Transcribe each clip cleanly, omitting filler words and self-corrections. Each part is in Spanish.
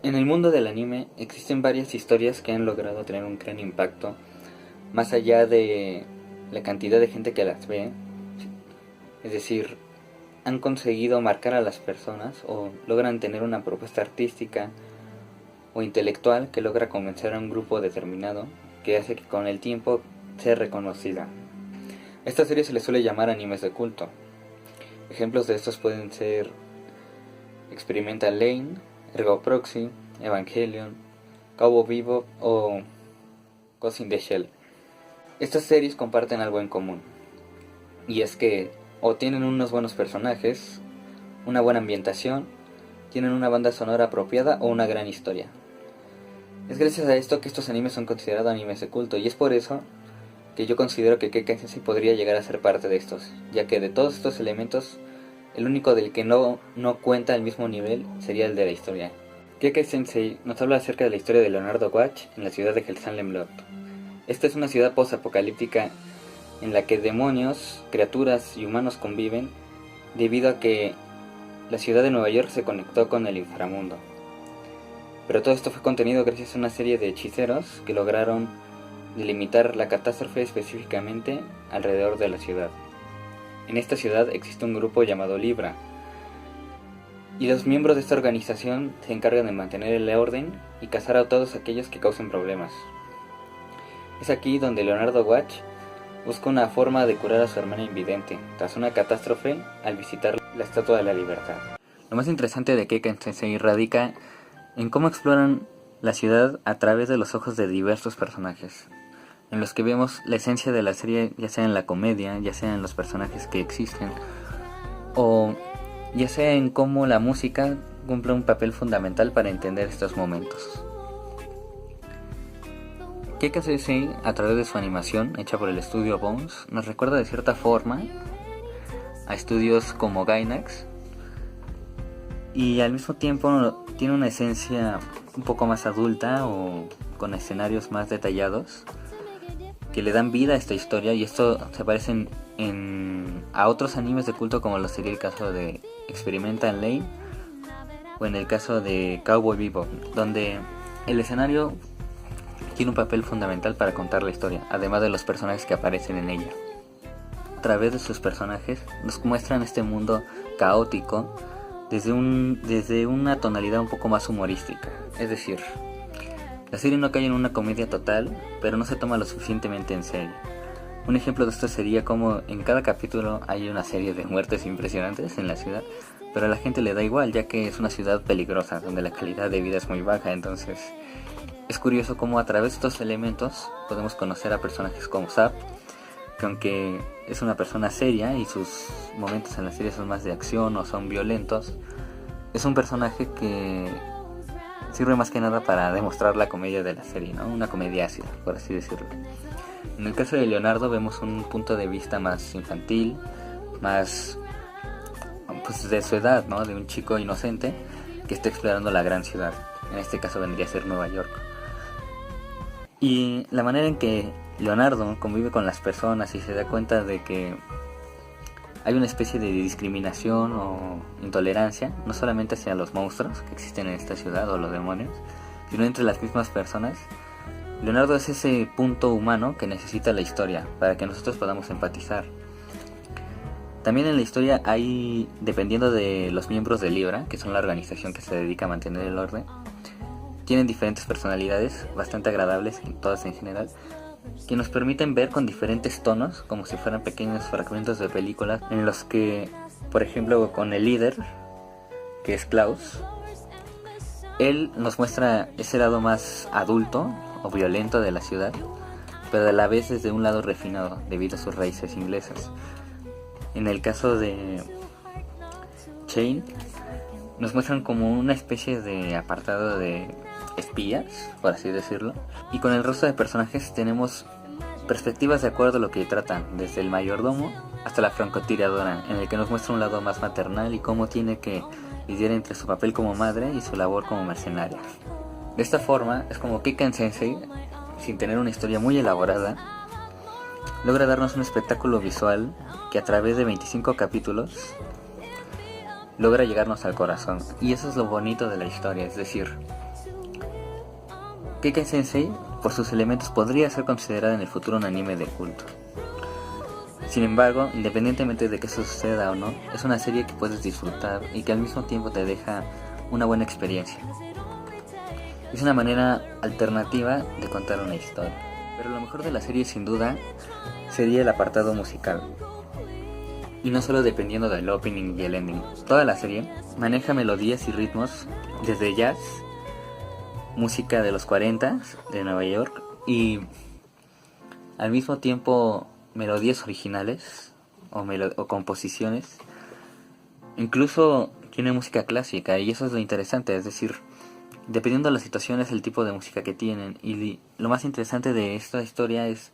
En el mundo del anime existen varias historias que han logrado tener un gran impacto, más allá de la cantidad de gente que las ve. Es decir, han conseguido marcar a las personas o logran tener una propuesta artística o intelectual que logra convencer a un grupo determinado, que hace que con el tiempo sea reconocida. Esta serie se le suele llamar animes de culto. Ejemplos de estos pueden ser Experimental Lane, Ergo Proxy, Evangelion, Cowboy Bebop o Ghost in the Shell. Estas series comparten algo en común, y es que o tienen unos buenos personajes, una buena ambientación, tienen una banda sonora apropiada o una gran historia. Es gracias a esto que estos animes son considerados animes de culto, y es por eso que yo considero que Kekkei Sensei podría llegar a ser parte de estos, ya que de todos estos elementos, el único del que no cuenta al mismo nivel sería el de la historia. Kekkei Sensei nos habla acerca de la historia de Leonardo Watch en la ciudad de Hellstalem Blood. Esta es una ciudad post-apocalíptica en la que demonios, criaturas y humanos conviven debido a que la ciudad de Nueva York se conectó con el inframundo. Pero todo esto fue contenido gracias a una serie de hechiceros que lograron delimitar la catástrofe específicamente alrededor de la ciudad. En esta ciudad existe un grupo llamado Libra, y los miembros de esta organización se encargan de mantener el orden y cazar a todos aquellos que causen problemas. Es aquí donde Leonardo Watch busca una forma de curar a su hermana invidente tras una catástrofe al visitar la Estatua de la Libertad. Lo más interesante de Kekkei Sensei radica en cómo exploran la ciudad a través de los ojos de diversos personajes, en los que vemos la esencia de la serie, ya sea en la comedia, ya sea en los personajes que existen, o ya sea en cómo la música cumple un papel fundamental para entender estos momentos. Kekkei Sensei, a través de su animación hecha por el estudio Bones, nos recuerda de cierta forma a estudios como Gainax, y al mismo tiempo tiene una esencia un poco más adulta o con escenarios más detallados que le dan vida a esta historia, y esto se parece a otros animes de culto, como lo sería el caso de Experimental Lane o en el caso de Cowboy Bebop, donde el escenario tiene un papel fundamental para contar la historia, además de los personajes que aparecen en ella. A través de sus personajes nos muestran este mundo caótico desde una tonalidad un poco más humorística. Es decir, la serie no cae en una comedia total, pero no se toma lo suficientemente en serio. Un ejemplo de esto sería como en cada capítulo hay una serie de muertes impresionantes en la ciudad, pero a la gente le da igual, ya que es una ciudad peligrosa donde la calidad de vida es muy baja. Entonces es curioso cómo a través de estos elementos podemos conocer a personajes como Zap, que aunque es una persona seria y sus momentos en la serie son más de acción o son violentos, es un personaje que sirve más que nada para demostrar la comedia de la serie, ¿no? Una comedia ácida, por así decirlo. En el caso de Leonardo vemos un punto de vista más infantil, más pues de su edad, ¿no? De un chico inocente que está explorando la gran ciudad. En este caso vendría a ser Nueva York. Y la manera en que Leonardo convive con las personas y se da cuenta de que hay una especie de discriminación o intolerancia, no solamente hacia los monstruos que existen en esta ciudad o los demonios, sino entre las mismas personas. Leonardo es ese punto humano que necesita la historia para que nosotros podamos empatizar. También en la historia hay, dependiendo de los miembros de Libra, que son la organización que se dedica a mantener el orden, tienen diferentes personalidades bastante agradables, todas en general, que nos permiten ver con diferentes tonos, como si fueran pequeños fragmentos de películas, en los que, por ejemplo, con el líder, que es Klaus, él nos muestra ese lado más adulto o violento de la ciudad, pero a la vez desde un lado refinado, debido a sus raíces inglesas. En el caso de Chain, nos muestran como una especie de apartado de espías, por así decirlo, y con el resto de personajes tenemos perspectivas de acuerdo a lo que tratan, desde el mayordomo hasta la francotiradora, en el que nos muestra un lado más maternal y cómo tiene que lidiar entre su papel como madre y su labor como mercenaria. De esta forma es como Kekkei Sensei, sin tener una historia muy elaborada, logra darnos un espectáculo visual que a través de 25 capítulos logra llegarnos al corazón. Y eso es lo bonito de la historia, es decir, Kekai Sensei, por sus elementos, podría ser considerada en el futuro un anime de culto. Sin embargo, independientemente de que eso suceda o no, es una serie que puedes disfrutar y que al mismo tiempo te deja una buena experiencia. Es una manera alternativa de contar una historia. Pero lo mejor de la serie, sin duda, sería el apartado musical. Y no solo dependiendo del opening y el ending. Toda la serie maneja melodías y ritmos desde jazz, música de los 40 de Nueva York y al mismo tiempo melodías originales o composiciones. Incluso tiene música clásica y eso es lo interesante, es decir, dependiendo de la situación es el tipo de música que tienen. Y lo más interesante de esta historia es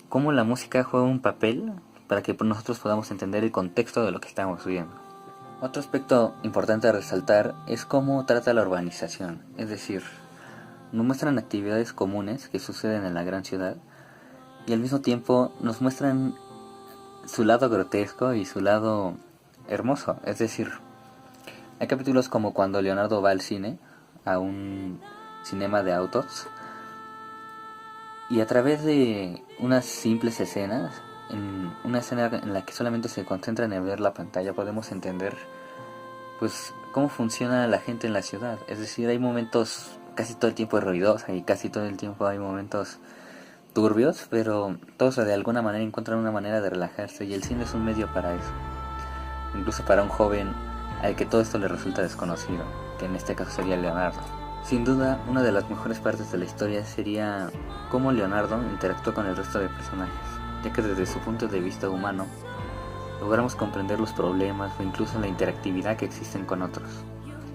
cómo la música juega un papel para que nosotros podamos entender el contexto de lo que estamos viendo. Otro aspecto importante a resaltar es cómo trata la urbanización, es decir, nos muestran actividades comunes que suceden en la gran ciudad y al mismo tiempo nos muestran su lado grotesco y su lado hermoso. Es decir, hay capítulos como cuando Leonardo va al cine, a un cinema de autos, y a través de unas simples escenas, en una escena en la que solamente se concentran en ver la pantalla, podemos entender pues cómo funciona la gente en la ciudad. Es decir, hay momentos casi todo el tiempo ruidosos y casi todo el tiempo hay momentos turbios, pero todos de alguna manera encuentran una manera de relajarse y el cine es un medio para eso. Incluso para un joven al que todo esto le resulta desconocido, que en este caso sería Leonardo. Sin duda, una de las mejores partes de la historia sería cómo Leonardo interactúa con el resto de personajes, ya que desde su punto de vista humano logramos comprender los problemas o incluso la interactividad que existen con otros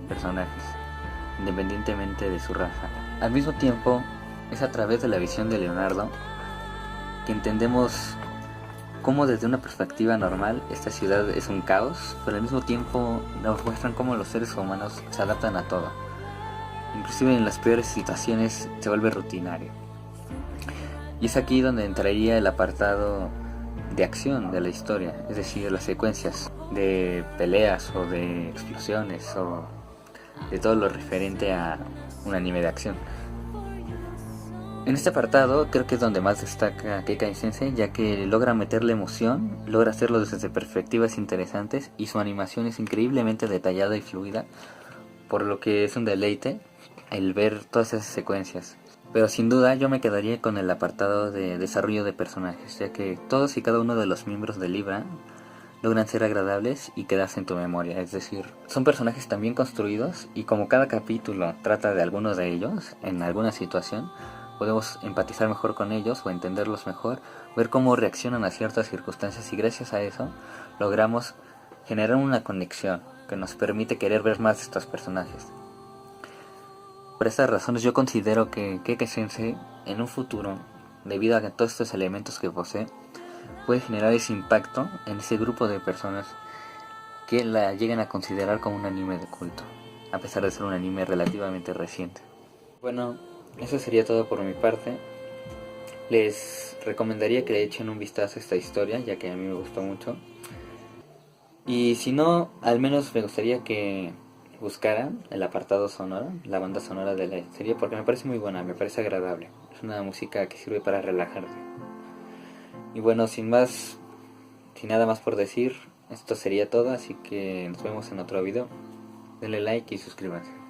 personajes, independientemente de su raza. Al mismo tiempo, es a través de la visión de Leonardo que entendemos cómo desde una perspectiva normal esta ciudad es un caos, pero al mismo tiempo nos muestran cómo los seres humanos se adaptan a todo. Inclusive en las peores situaciones se vuelve rutinario. Y es aquí donde entraría el apartado de acción de la historia, es decir, las secuencias de peleas o de explosiones o de todo lo referente a un anime de acción. En este apartado creo que es donde más destaca Kekai Sensei, ya que logra meterle emoción, logra hacerlo desde perspectivas interesantes y su animación es increíblemente detallada y fluida, por lo que es un deleite el ver todas esas secuencias. Pero sin duda yo me quedaría con el apartado de desarrollo de personajes, ya que todos y cada uno de los miembros de Libra logran ser agradables y quedarse en tu memoria. Es decir, son personajes tan bien construidos y como cada capítulo trata de alguno de ellos en alguna situación, podemos empatizar mejor con ellos o entenderlos mejor, ver cómo reaccionan a ciertas circunstancias y gracias a eso logramos generar una conexión que nos permite querer ver más de estos personajes. Por estas razones yo considero que Kekai Sensei en un futuro, debido a todos estos elementos que posee, puede generar ese impacto en ese grupo de personas que la llegan a considerar como un anime de culto, a pesar de ser un anime relativamente reciente. Bueno, eso sería todo por mi parte. Les recomendaría que le echen un vistazo a esta historia, ya que a mí me gustó mucho. Y si no, al menos me gustaría que buscaran el apartado sonoro, la banda sonora de la serie, porque me parece muy buena, me parece agradable. Es una música que sirve para relajarte. Y bueno, sin nada más por decir, esto sería todo, así que nos vemos en otro video. Denle like y suscríbanse.